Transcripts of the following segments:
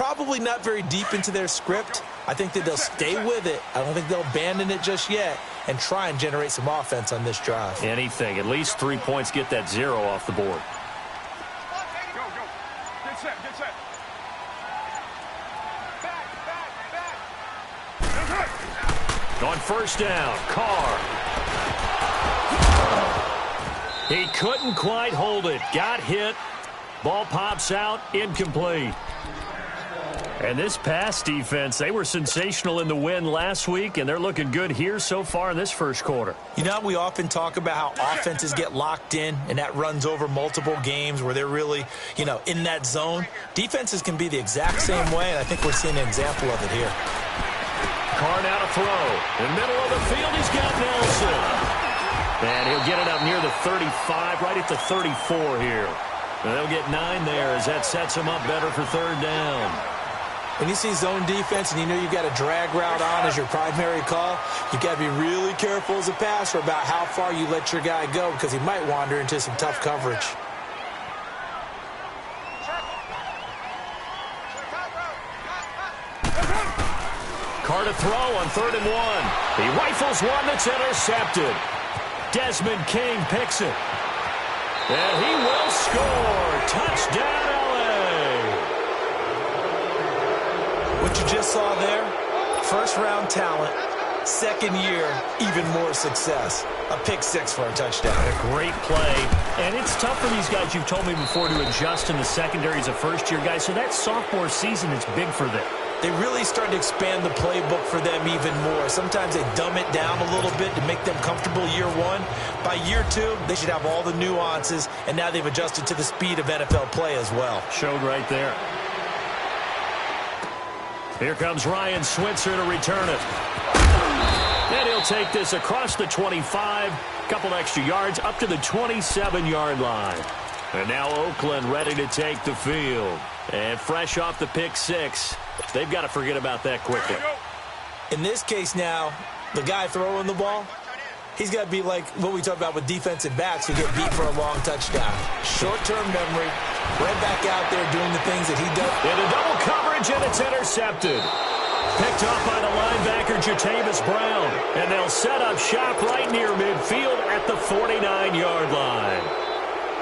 probably not very deep into their script. I think that they'll stay with it. I don't think they'll abandon it just yet and try and generate some offense on this drive. Anything. At least 3 points, get that 0 off the board. Go. Get set. Back. On first down, Carr. He couldn't quite hold it. Got hit. Ball pops out, incomplete. And this pass defense, they were sensational in the win last week, and they're looking good here so far in this first quarter. You know, we often talk about how offenses get locked in, and that runs over multiple games where they're really, in that zone. Defenses can be the exact same way, and I think we're seeing an example of it here. Carr now to throw. In the middle of the field, he's got Nelson. And he'll get it up near the 35, right at the 34 here. And they'll get 9 there as that sets him up better for third down. When you see zone defense and you know you've got a drag route on as your primary call, you've got to be really careful as a passer about how far you let your guy go because he might wander into some tough coverage. Carr to throw on 3rd and 1. He rifles one that's intercepted. Desmond King picks it. And he will score. Touchdown, L.A. What you just saw there, first-round talent, second year, even more success. A pick 6 for a touchdown. A great play. And it's tough for these guys, you've told me before, to adjust in the secondary as a first-year guy. So that sophomore season is big for them. They really start to expand the playbook for them even more. Sometimes they dumb it down a little bit to make them comfortable year 1. By year 2, they should have all the nuances, and now they've adjusted to the speed of NFL play as well. Showed right there. Here comes Ryan Switzer to return it. And he'll take this across the 25, couple extra yards up to the 27-yard line. And now Oakland ready to take the field. And fresh off the pick 6, they've got to forget about that quickly. In this case now, the guy throwing the ball, he's got to be like what we talk about with defensive backs who get beat for a long touchdown. Short-term memory, right back out there doing the things that he does. Into double coverage, and it's intercepted. Picked up by the linebacker, Jatavis Brown. And they'll set up shop right near midfield at the 49-yard line.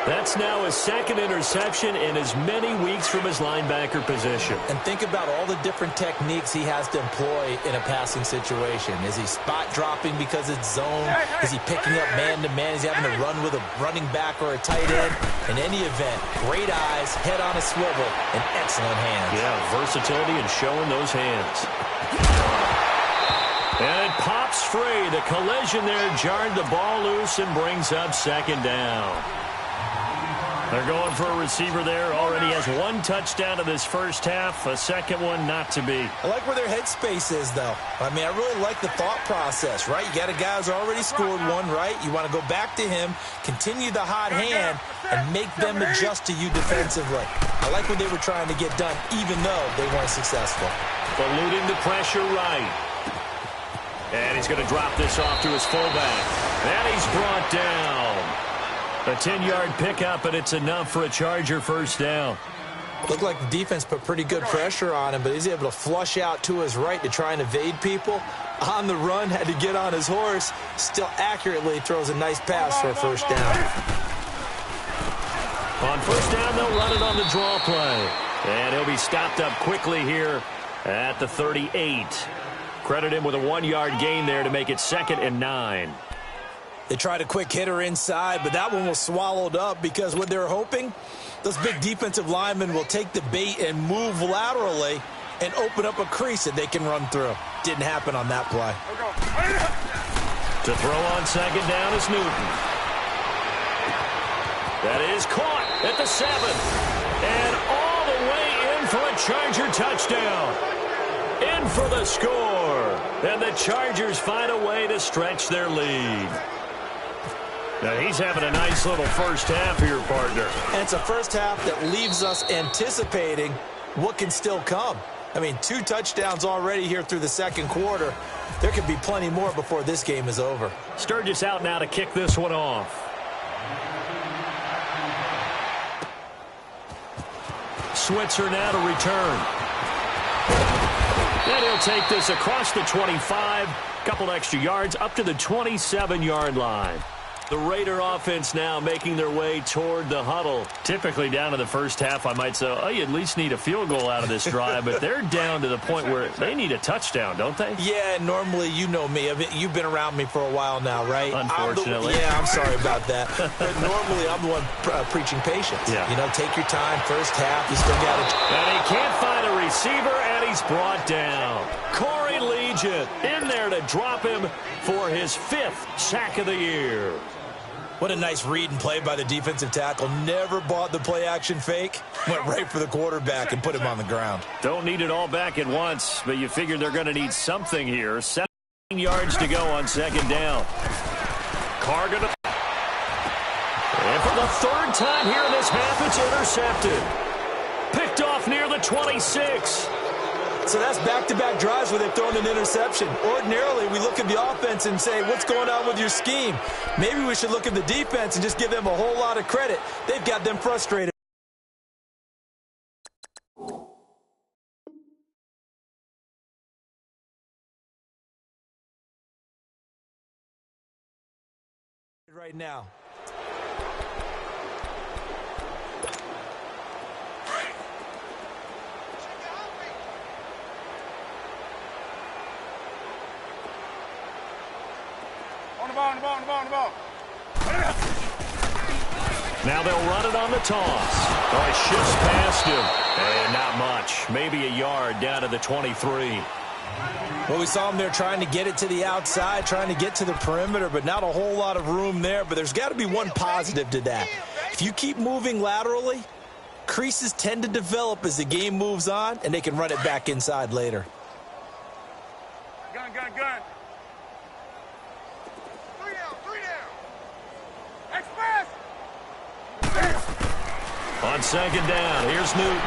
That's now his second interception in as many weeks from his linebacker position. And think about all the different techniques he has to employ in a passing situation. Is he spot dropping because it's zone? Is he picking up man-to-man? Is he having to run with a running back or a tight end? In any event, great eyes, head on a swivel, and excellent hands. Yeah, versatility and showing those hands. And it pops free. The collision there jarred the ball loose and brings up second down. They're going for a receiver there. Already has 1 touchdown in this first half. A second one not to be. I like where their headspace is, though. I mean, I really like the thought process, right? You got a guy who's already scored 1, right? You want to go back to him, continue the hot hand, and make them adjust to you defensively. I like what they were trying to get done, even though they weren't successful. Eluding the pressure right. And he's going to drop this off to his fullback. And he's brought down. A 10-yard pickup, and it's enough for a Charger first down. Looked like the defense put pretty good pressure on him, but he's able to flush out to his right to try and evade people. On the run, had to get on his horse. Still accurately throws a nice pass for a first down. On first down, they'll run it on the draw play. And he'll be stopped up quickly here at the 38. Credit him with a 1-yard gain there to make it 2nd and 9. They tried a quick hitter inside, but that one was swallowed up because what they're hoping, those big defensive linemen will take the bait and move laterally and open up a crease that they can run through. Didn't happen on that play. To throw on second down is Newton. That is caught at the 7. And all the way in for a Charger touchdown. In for the score. And the Chargers find a way to stretch their lead. Now, he's having a nice little first half here, partner. And it's a first half that leaves us anticipating what can still come. I mean, 2 touchdowns already here through the second quarter. There could be plenty more before this game is over. Sturgis out now to kick this one off. Switzer now to return. And he'll take this across the 25, couple extra yards up to the 27-yard line. The Raider offense now making their way toward the huddle. Typically down to the first half, I might say, oh, you at least need a field goal out of this drive, but they're down to the point where they need a touchdown, don't they? Yeah, normally, you know me. I mean, you've been around me for a while now, right? Unfortunately. I'm sorry about that. But normally, I'm the one preaching patience. Yeah. You know, take your time. First half, you still got it. And he can't find a receiver, and he's brought down. Corey Liuget in there to drop him for his 5th sack of the year. What a nice read and play by the defensive tackle. Never bought the play-action fake. Went right for the quarterback and put him on the ground. Don't need it all back at once, but you figure they're going to need something here. 17 yards to go on second down. Carr going to... And for the 3rd time here in this half, it's intercepted. Picked off near the 26. So that's back-to-back drives where they've thrown an interception. Ordinarily, we look at the offense and say, what's going on with your scheme? Maybe we should look at the defense and just give them a whole lot of credit. They've got them frustrated. Right now. On the ball. Now they'll run it on the toss. Oh, it shifts past him. And not much. Maybe a yard down to the 23. Well, we saw him there trying to get it to the outside, trying to get to the perimeter, but not a whole lot of room there. But there's got to be one positive to that. If you keep moving laterally, creases tend to develop as the game moves on, and they can run it back inside later. Gun. 3 down. Express. On second down, here's Newton.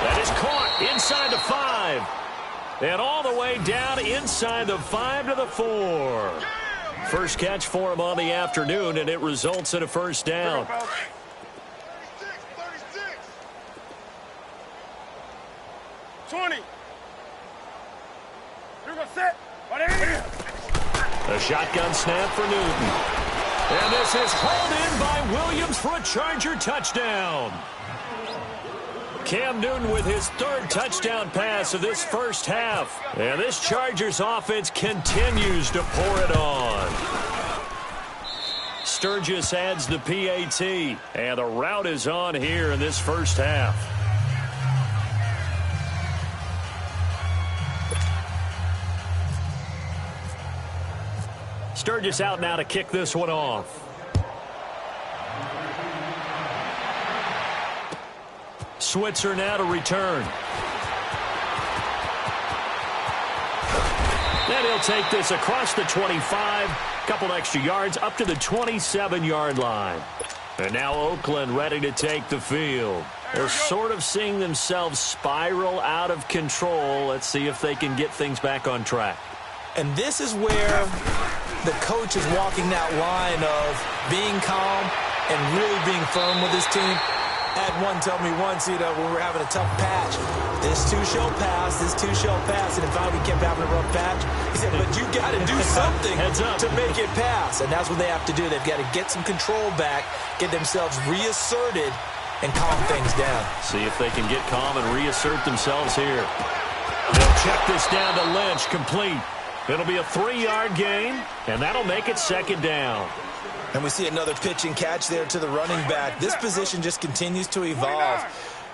That is caught inside the 5. And all the way down inside the 5 to the 4. First catch for him on the afternoon, and it results in a first down. 36. You're going to set. A shotgun snap for Newton. And this is hauled in by Williams for a Charger touchdown. Cam Newton with his 3rd touchdown pass of this first half. And this Chargers offense continues to pour it on. Sturgis adds the PAT. And the route is on here in this first half. Sturgis out now to kick this one off. Switzer now to return. Then he'll take this across the 25, couple extra yards up to the 27-yard line. And now Oakland ready to take the field. They're sort of seeing themselves spiral out of control. Let's see if they can get things back on track. And this is where the coach is walking that line of being calm and really being firm with his team. I had one tell me once, when we were having a tough patch, this too shall pass, this too shall pass. And if we kept having a rough patch, he said, but you got to do something to make it pass. And that's what they have to do. They've got to get some control back, get themselves reasserted, and calm things down. See if they can get calm and reassert themselves here. They'll check this down to Lynch, complete. It'll be a 3-yard gain, and that'll make it second down. And we see another pitch and catch there to the running back. This position just continues to evolve.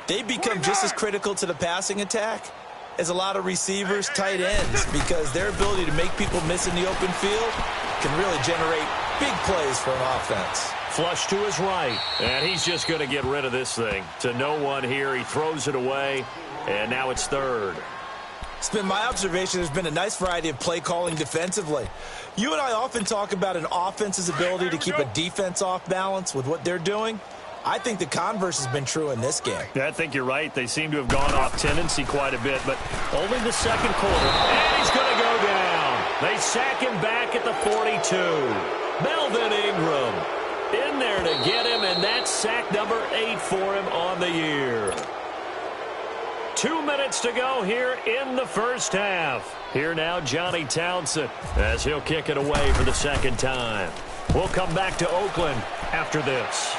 They become just as critical to the passing attack as a lot of receivers, tight ends, because their ability to make people miss in the open field can really generate big plays for an offense. Flush to his right, and he's just going to get rid of this thing. To no one here, he throws it away, and now it's 3rd. It's been my observation there's been a nice variety of play calling defensively. You and I often talk about an offense's ability to keep a defense off balance with what they're doing. I think the converse has been true in this game. Yeah, I think you're right. They seem to have gone off tendency quite a bit, but only the second quarter. And he's going to go down. They sack him back at the 42. Melvin Ingram in there to get him, and that's sack number 8 for him on the year. 2 minutes to go here in the first half. Here now, Johnny Townsend, as he'll kick it away for the second time. We'll come back to Oakland after this.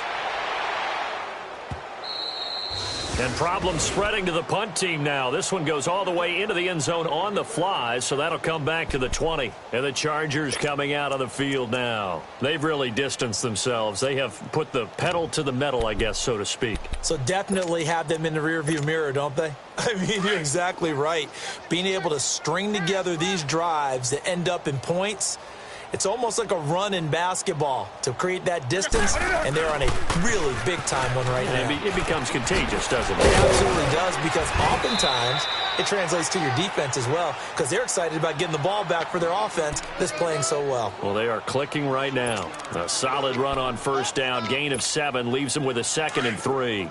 And problems spreading to the punt team now. This one goes all the way into the end zone on the fly, so that'll come back to the 20. And the Chargers coming out on the field now. They've really distanced themselves. They have put the pedal to the metal, I guess, so to speak. So definitely have them in the rearview mirror, don't they? I mean, you're exactly right. Being able to string together these drives that end up in points, it's almost like a run in basketball to create that distance, and they're on a really big-time one right now. It becomes contagious, doesn't it? It absolutely does, because oftentimes it translates to your defense as well, because they're excited about getting the ball back for their offense that's playing so well. Well, they are clicking right now. A solid run on first down. Gain of 7 leaves them with a 2nd and 3.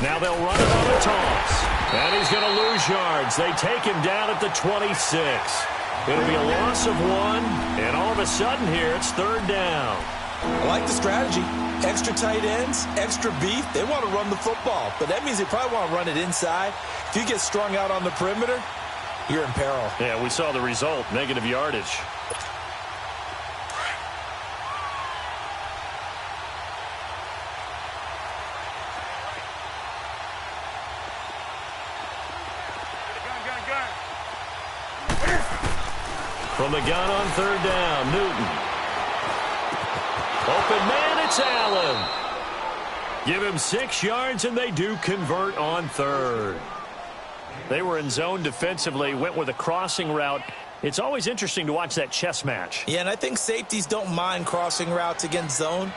Now they'll run it on a toss. And he's going to lose yards. They take him down at the 26. It'll be a loss of 1. And all of a sudden here, it's 3rd down. I like the strategy. Extra tight ends, extra beef. They want to run the football. But that means they probably want to run it inside. If you get strung out on the perimeter, you're in peril. Yeah, we saw the result. Negative yardage. From the gun on 3rd down, Newton. Open man, it's Allen. Give him 6 yards, and they do convert on 3rd. They were in zone defensively, went with a crossing route. It's always interesting to watch that chess match. Yeah, and I think safeties don't mind crossing routes against zone,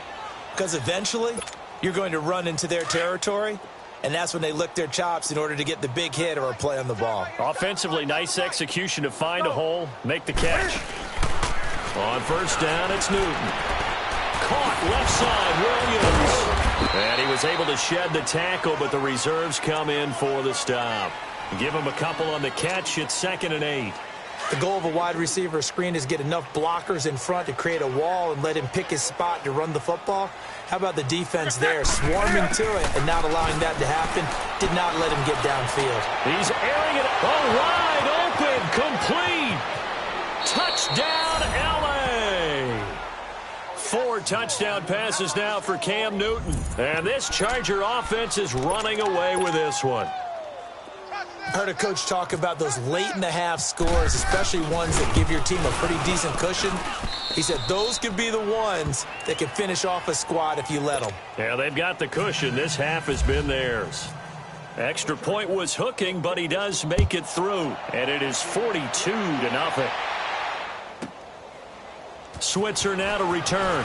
because eventually you're going to run into their territory, and that's when they lick their chops in order to get the big hit or a play on the ball. Offensively, nice execution to find a hole, make the catch. On 1st down, it's Newton. Caught left side, Williams. And he was able to shed the tackle, but the reserves come in for the stop. Give him a couple on the catch. It's 2nd and 8. The goal of a wide receiver screen is get enough blockers in front to create a wall and let him pick his spot to run the football. How about the defense there, swarming to it and not allowing that to happen? Did not let him get downfield. He's airing it. Oh, wide open, complete. Touchdown, L.A. 4 touchdown passes now for Cam Newton. And this Charger offense is running away with this one. I heard a coach talk about those late-in-the-half scores, especially ones that give your team a pretty decent cushion. He said those could be the ones that can finish off a squad if you let them. Yeah, they've got the cushion. This half has been theirs. Extra point was hooking, but he does make it through. And it is 42-0. Switzer now to return.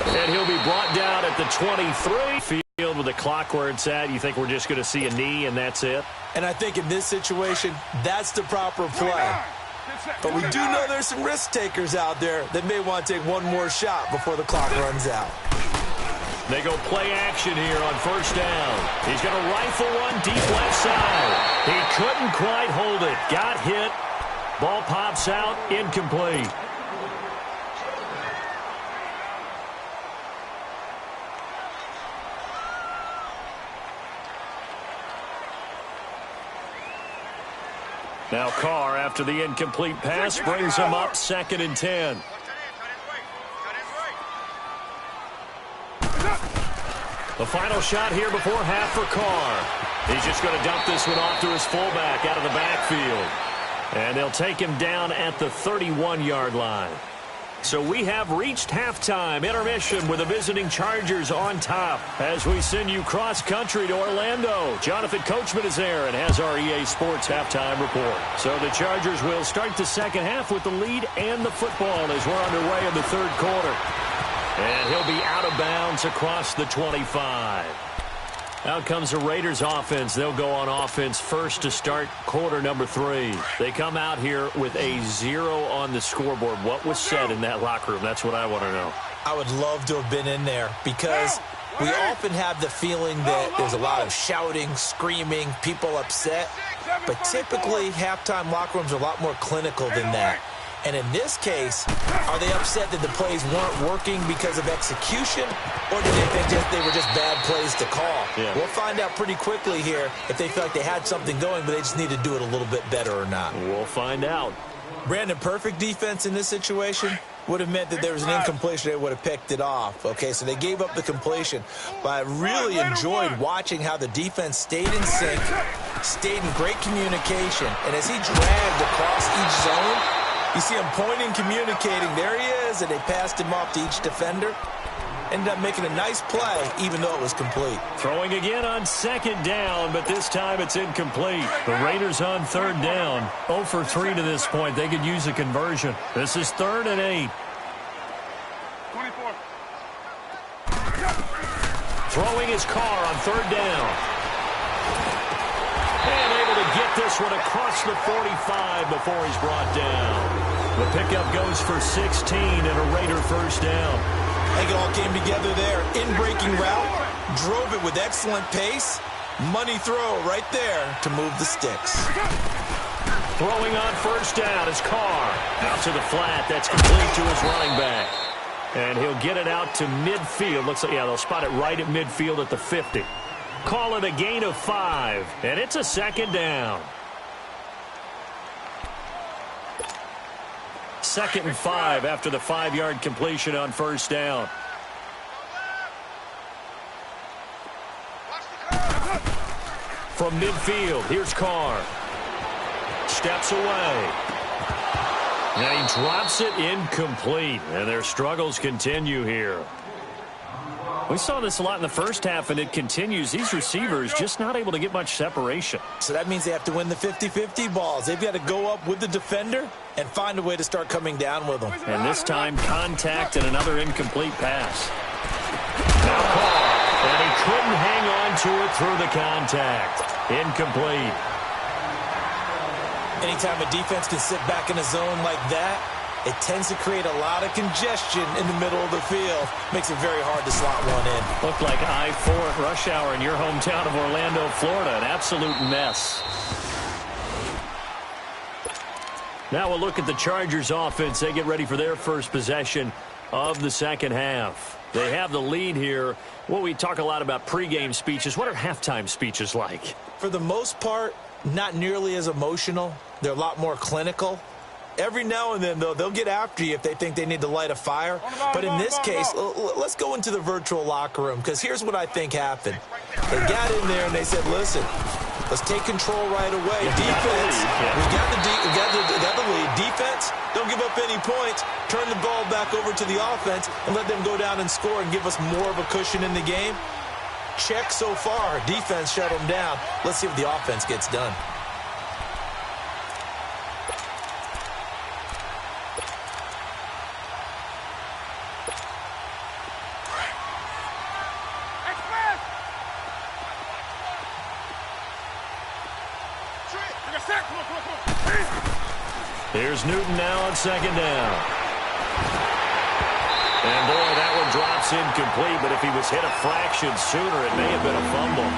And he'll be brought down at the 23. Field with the clock where it's at. You think we're just going to see a knee and that's it? And I think in this situation, that's the proper play. But we do know there's some risk takers out there that may want to take one more shot before the clock runs out. They go play action here on 1st down. He's going to rifle one deep left side. He couldn't quite hold it. Got hit. Ball pops out. Incomplete. Now Carr, after the incomplete pass, brings him up 2nd and 10. The final shot here before half for Carr. He's just going to dump this one off to his fullback out of the backfield. And they'll take him down at the 31-yard line. So we have reached halftime intermission with the visiting Chargers on top as we send you cross-country to Orlando. Jonathan Coachman is there and has our EA Sports halftime report. So the Chargers will start the second half with the lead and the football as we're underway in the 3rd quarter. And he'll be out of bounds across the 25. Out comes the Raiders offense. They'll go on offense first to start quarter number 3. They come out here with a 0 on the scoreboard. What was said in that locker room? That's what I want to know. I would love to have been in there because we often have the feeling that there's a lot of shouting, screaming, people upset. But typically, halftime locker rooms are a lot more clinical than that. And in this case, are they upset that the plays weren't working because of execution, or did they think they were just bad plays to call? Yeah. We'll find out pretty quickly here if they feel like they had something going, but they just need to do it a little bit better or not. We'll find out. Brandon, perfect defense in this situation would have meant that there was an incompletion. They would have picked it off. Okay, so they gave up the completion. But I really enjoyed watching how the defense stayed in sync, stayed in great communication, and as he dragged across each zone, you see him pointing, communicating. There he is, and they passed him off to each defender. Ended up making a nice play, even though it was complete. Throwing again on second down, but this time it's incomplete. The Raiders on third down. 0 for 3 to this point. They could use a conversion. This is 3rd and 8. 24. Throwing his car on third down. And able to get this one across the 45 before he's brought down. The pickup goes for 16 and a Raider first down. I think it all came together there. In-breaking route, drove it with excellent pace. Money throw right there to move the sticks. Throwing on first down is Carr. Out to the flat. That's complete to his running back. And he'll get it out to midfield. Looks like, yeah, they'll spot it right at midfield at the 50. Call it a gain of 5. And it's a second down. 2nd and 5 after the 5-yard completion on first down. From midfield, here's Carr. Steps away. And he drops it incomplete. And their struggles continue here. We saw this a lot in the first half, and it continues. These receivers just not able to get much separation. So that means they have to win the 50-50 balls. They've got to go up with the defender and find a way to start coming down with them. And this time, contact and another incomplete pass. Now Carr, and he couldn't hang on to it through the contact. Incomplete. Anytime a defense can sit back in a zone like that, it tends to create a lot of congestion in the middle of the field. Makes it very hard to slot one in. Looked like I-4 at rush hour in your hometown of Orlando, Florida. An absolute mess. Now we'll look at the Chargers offense. They get ready for their first possession of the second half. They have the lead here. Well, we talk a lot about pregame speeches. What are halftime speeches like? For the most part, not nearly as emotional. They're a lot more clinical. Every now and then, though, they'll get after you if they think they need to light a fire. But in this case, let's go into the virtual locker room, because here's what I think happened. They got in there and they said, listen, let's take control right away. Defense, we got the lead. Defense, don't give up any points. Turn the ball back over to the offense and let them go down and score and give us more of a cushion in the game. Check so far. Defense shut them down. Let's see if the offense gets done. Here's Newton now on second down. And boy, that one drops incomplete, but if he was hit a fraction sooner, it may have been a fumble.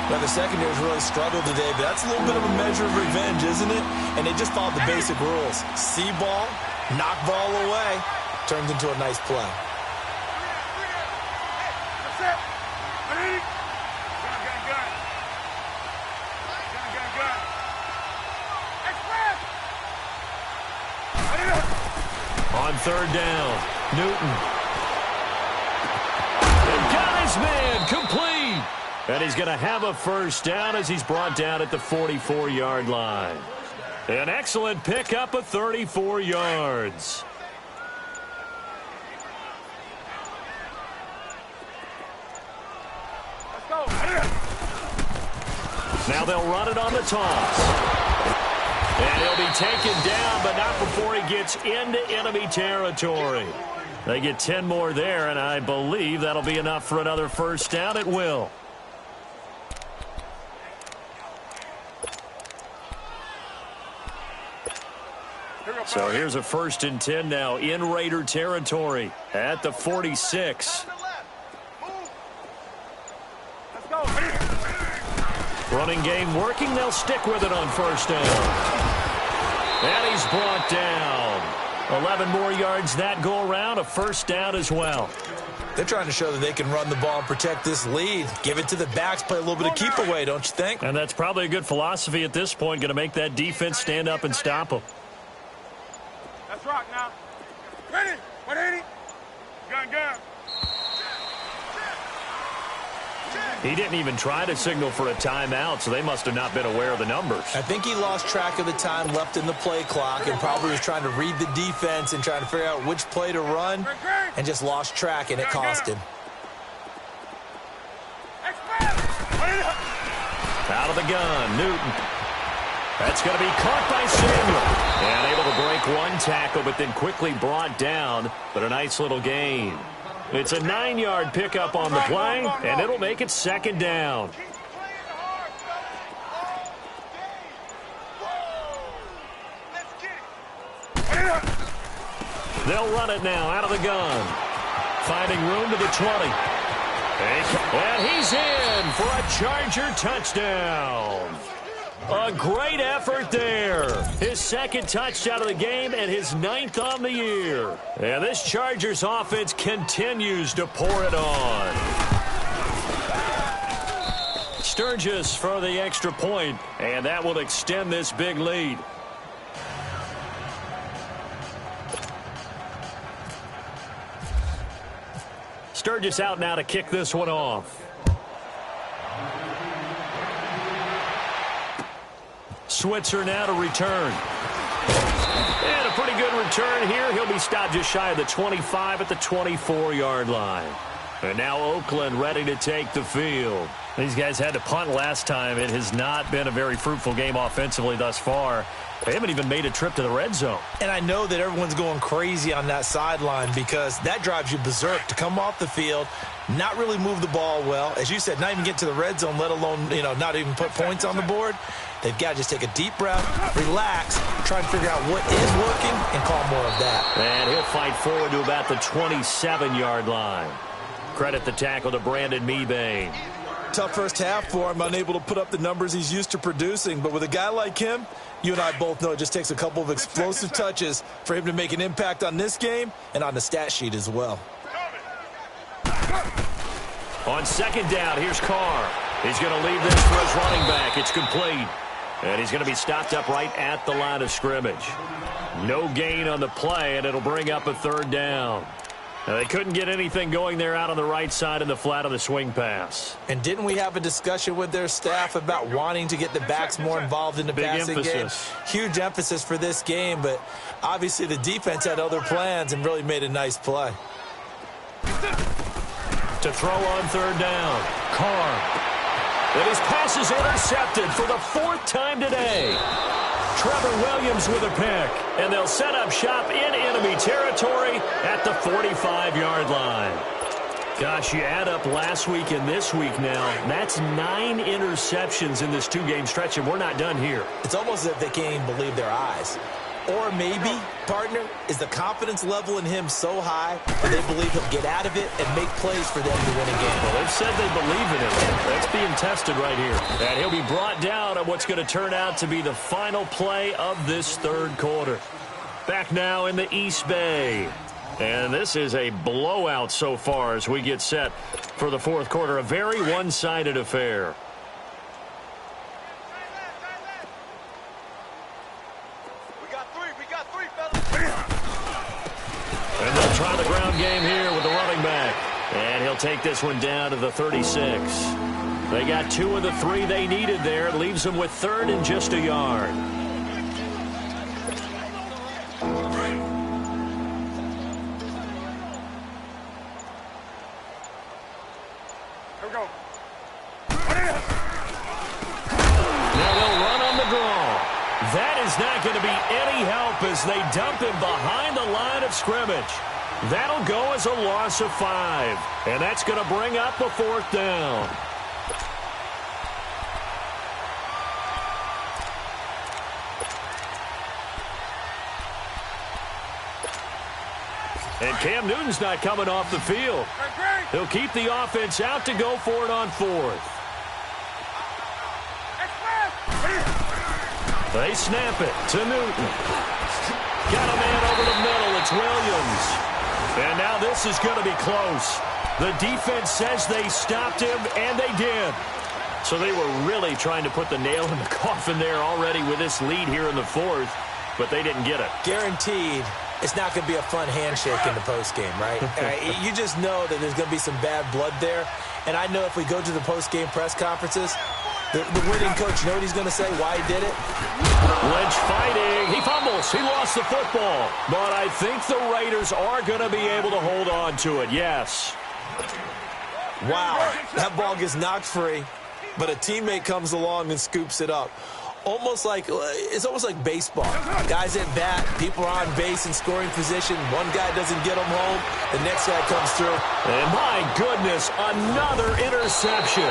Now, the secondary's really struggled today, but that's a little bit of a measure of revenge, isn't it? And they just followed the basic rules. See ball, knock ball away, turns into a nice play. On third down, Newton. And got his man, complete. And he's going to have a first down as he's brought down at the 44-yard line. An excellent pickup of 34 yards. Let's go. Now they'll run it on the toss. And he'll be taken down, but not before he gets into enemy territory. They get 10 more there, and I believe that'll be enough for another first down. It will. So here's a 1st and 10 now in Raider territory at the 46. Let's go. Running game working. They'll stick with it on first down. And he's brought down. 11 more yards that go around. A first down as well. They're trying to show that they can run the ball and protect this lead. Give it to the backs, play a little bit of keep away, don't you think? And that's probably a good philosophy at this point. Going to make that defense stand up and stop them. Let's rock now. Ready? 180. Gun. He didn't even try to signal for a timeout, so they must have not been aware of the numbers. I think he lost track of the time left in the play clock and probably was trying to read the defense and trying to figure out which play to run and just lost track, and it cost him. Out of the gun, Newton. That's going to be caught by Samuel. And able to break one tackle, but then quickly brought down. But a nice little gain. It's a 9-yard pickup on the play, and it'll make it second down. They'll run it now out of the gun. Finding room to the 20. And he's in for a Charger touchdown. A great effort there. His second touchdown of the game and his 9th on the year. And this Chargers offense continues to pour it on. Sturgis for the extra point, and that will extend this big lead. Sturgis out now to kick this one off. Switzer now to return. And a pretty good return here. He'll be stopped just shy of the 25 at the 24-yard line. And now Oakland ready to take the field. These guys had to punt last time. It has not been a very fruitful game offensively thus far. They haven't even made a trip to the red zone. And I know that everyone's going crazy on that sideline because that drives you berserk to come off the field, not really move the ball well. As you said, not even get to the red zone, let alone, not even put points on the board. They've got to just take a deep breath, relax, try and figure out what is working, and call more of that. And he'll fight forward to about the 27-yard line. Credit the tackle to Brandon Mebane. Tough first half for him, unable to put up the numbers he's used to producing. But with a guy like him, you and I both know it just takes a couple of explosive touches for him to make an impact on this game and on the stat sheet as well. On second down, here's Carr. He's going to leave this for his running back. It's complete. And he's going to be stopped up right at the line of scrimmage. No gain on the play, and it'll bring up a third down. Now, they couldn't get anything going there out on the right side in the flat of the swing pass. And didn't we have a discussion with their staff about wanting to get the backs more involved in the passing game? Huge emphasis for this game, but obviously the defense had other plans and really made a nice play. To throw on third down, Carr. And his pass is intercepted for the 4th time today. Trevor Williams with a pick. And they'll set up shop in enemy territory at the 45-yard line. Gosh, you add up last week and this week now. That's 9 interceptions in this 2-game stretch, and we're not done here. It's almost as if they can't even believe their eyes. Or maybe, partner, is the confidence level in him so high that they believe he'll get out of it and make plays for them to win a game. Well, they've said they believe in him. That's being tested right here. And he'll be brought down on what's going to turn out to be the final play of this third quarter. Back now in the East Bay. And this is a blowout so far as we get set for the fourth quarter. A very one-sided affair. And they'll try the ground game here with the running back. And he'll take this one down to the 36. They got 2 of the 3 they needed there. It leaves them with 3rd and just a yard. Here we go. Now they'll run on the draw. That is not going to be any help as they dump him behind the line of scrimmage. That'll go as a loss of 5. And that's going to bring up a 4th down. And Cam Newton's not coming off the field. He'll keep the offense out to go for it on 4th. They snap it to Newton. Got a man over the middle. It's Williams. And now this is going to be close. The defense says they stopped him, and they did. So they were really trying to put the nail in the coffin there already with this lead here in the fourth, but they didn't get it. Guaranteed it's not going to be a fun handshake in the postgame, right? You just know that there's going to be some bad blood there. And I know if we go to the postgame press conferences, the winning coach, you know what he's going to say, why he did it? Lynch fighting. He fumbles. He lost the football. But I think the Raiders are going to be able to hold on to it, yes. Wow, that ball gets knocked free, but a teammate comes along and scoops it up. It's almost like baseball. Guys at bat, people are on base in scoring position. One guy doesn't get them home, the next guy comes through. And my goodness, another interception.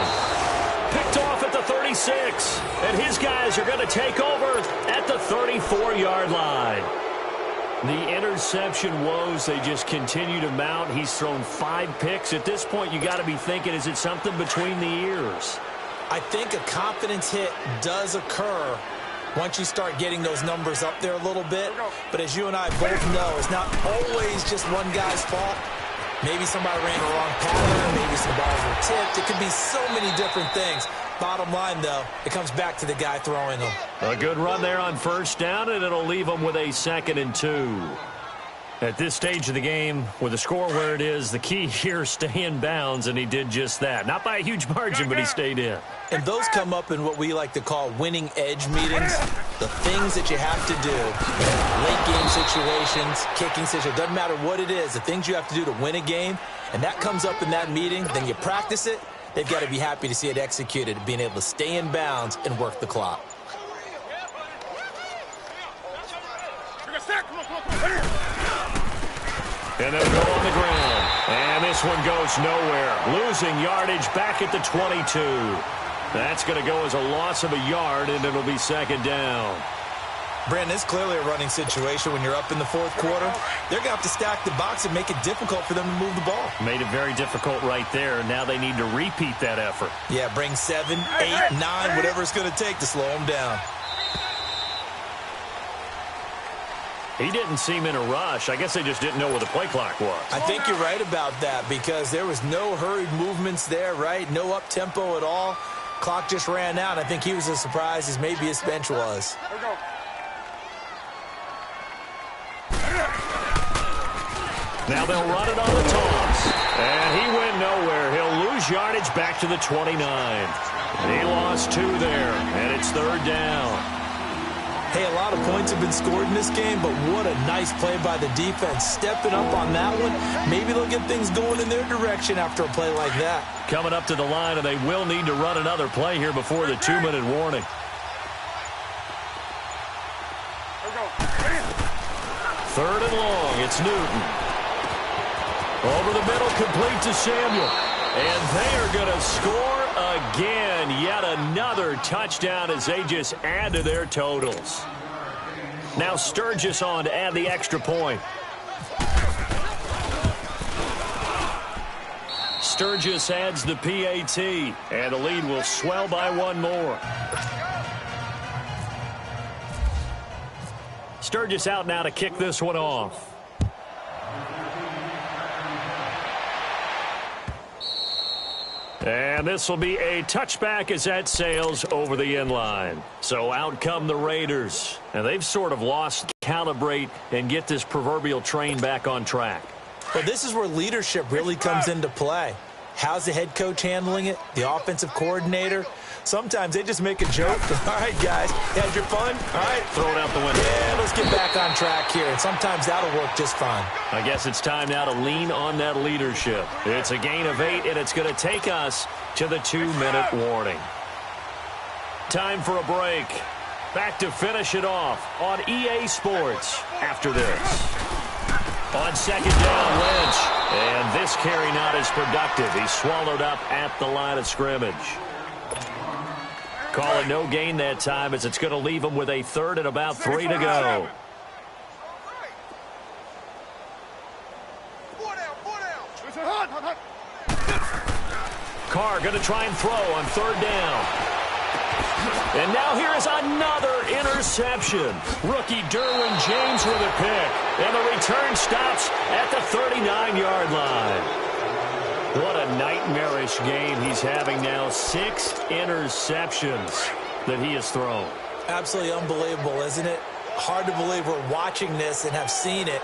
Picked off at the 36, and his guys are going to take over at the 34-yard line. The interception woes, they just continue to mount. He's thrown 5 picks. At this point, you got to be thinking, is it something between the ears? I think a confidence hit does occur once you start getting those numbers up there a little bit. But as you and I both know, it's not always just one guy's fault. Maybe somebody ran the wrong pattern. Maybe some balls were tipped. It could be so many different things. Bottom line, though, it comes back to the guy throwing them. A good run there on first down, and it'll leave them with a 2nd and 2. At this stage of the game, with the score where it is, the key here, stay in bounds, and he did just that. Not by a huge margin, but he stayed in. And those come up in what we like to call winning edge meetings. The things that you have to do, late game situations, kicking situations, doesn't matter what it is, the things you have to do to win a game, and that comes up in that meeting, then you practice it. They've got to be happy to see it executed, being able to stay in bounds and work the clock. And they'll go on the ground. And this one goes nowhere. Losing yardage back at the 22. That's going to go as a loss of a yard, and it'll be 2nd down. Brandon, it's clearly a running situation when you're up in the fourth quarter. They're going to have to stack the box and make it difficult for them to move the ball. Made it very difficult right there. Now they need to repeat that effort. Yeah, bring 7, 8, 9, whatever it's going to take to slow them down. He didn't seem in a rush. I guess they just didn't know where the play clock was. I think you're right about that because there was no hurried movements there, right? No up-tempo at all. Clock just ran out. I think he was as surprised as maybe his bench was. Now they'll run it on the toss. And he went nowhere. He'll lose yardage back to the 29. He lost 2 there, and it's 3rd down. Hey, a lot of points have been scored in this game, but what a nice play by the defense. Stepping up on that one, maybe they'll get things going in their direction after a play like that. Coming up to the line, and they will need to run another play here before the 2-minute warning. Third and long, it's Newton. Over the middle, complete to Samuel. And they are going to score again. Yet another touchdown as they just add to their totals. Now Sturgis on to add the extra point. Sturgis adds the PAT, and the lead will swell by 1 more. Sturgis out now to kick this one off. And this will be a touchback as that sails over the end line. So out come the Raiders. And they've sort of lost calibrate and get this proverbial train back on track. Well, this is where leadership really comes into play. How's the head coach handling it? The offensive coordinator? Sometimes they just make a joke. All right, guys, you had your fun? All right. Throw it out the window. Yeah, let's get back on track here. And sometimes that'll work just fine. I guess it's time now to lean on that leadership. It's a gain of 8, and it's going to take us to the 2-minute warning. Time for a break. Back to finish it off on EA Sports after this. On 2nd down, Lynch. And this carry not as productive. He's swallowed up at the line of scrimmage. Call it no gain that time as it's going to leave him with a 3rd and about 3 to go. Carr going to try and throw on 3rd down. And now here is another interception. Rookie Derwin James with a pick. And the return stops at the 39-yard line. What a nightmarish game he's having now. 6 interceptions that he has thrown. Absolutely unbelievable, isn't it? Hard to believe we're watching this and have seen it.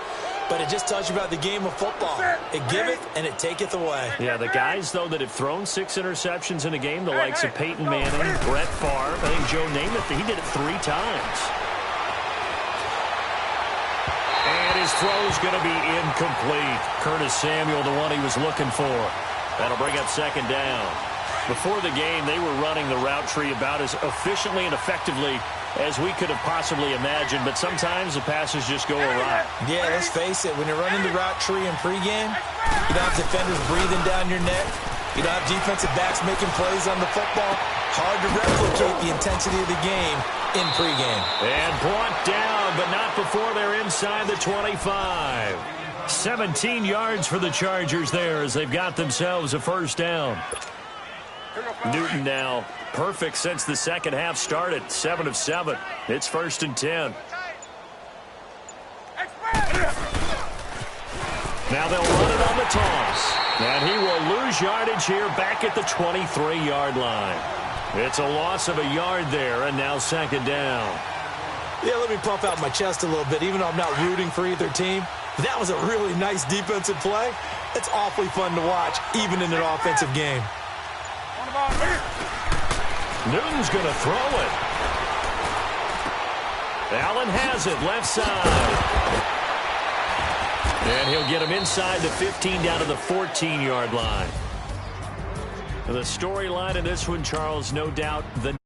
But it just tells you about the game of football. It giveth and it taketh away. Yeah, the guys, though, that have thrown 6 interceptions in a game, the likes of Peyton Manning, Brett Favre, I think Joe Namath, he did it 3 times. And his throw's going to be incomplete. Curtis Samuel, the one he was looking for. That'll bring up second down. Before the game, they were running the route tree about as efficiently and effectively as we could have possibly imagined, but sometimes the passes just go awry. Yeah, let's face it. When you're running the route tree in pregame, you don't have defenders breathing down your neck. You don't have defensive backs making plays on the football. Hard to replicate the intensity of the game in pregame. And brought down, but not before they're inside the 25. 17 yards for the Chargers there as they've got themselves a first down. Newton now perfect since the second half started. 7 of 7. It's 1st and 10. Now they'll run it on the toss. And he will lose yardage here back at the 23-yard line. It's a loss of a yard there, and now second down. Yeah, let me puff out my chest a little bit, even though I'm not rooting for either team. That was a really nice defensive play. It's awfully fun to watch, even in an offensive game. Newton's going to throw it. Allen has it, left side. And he'll get him inside the 15 down to the 14-yard line. The storyline in this one, Charles, no doubt the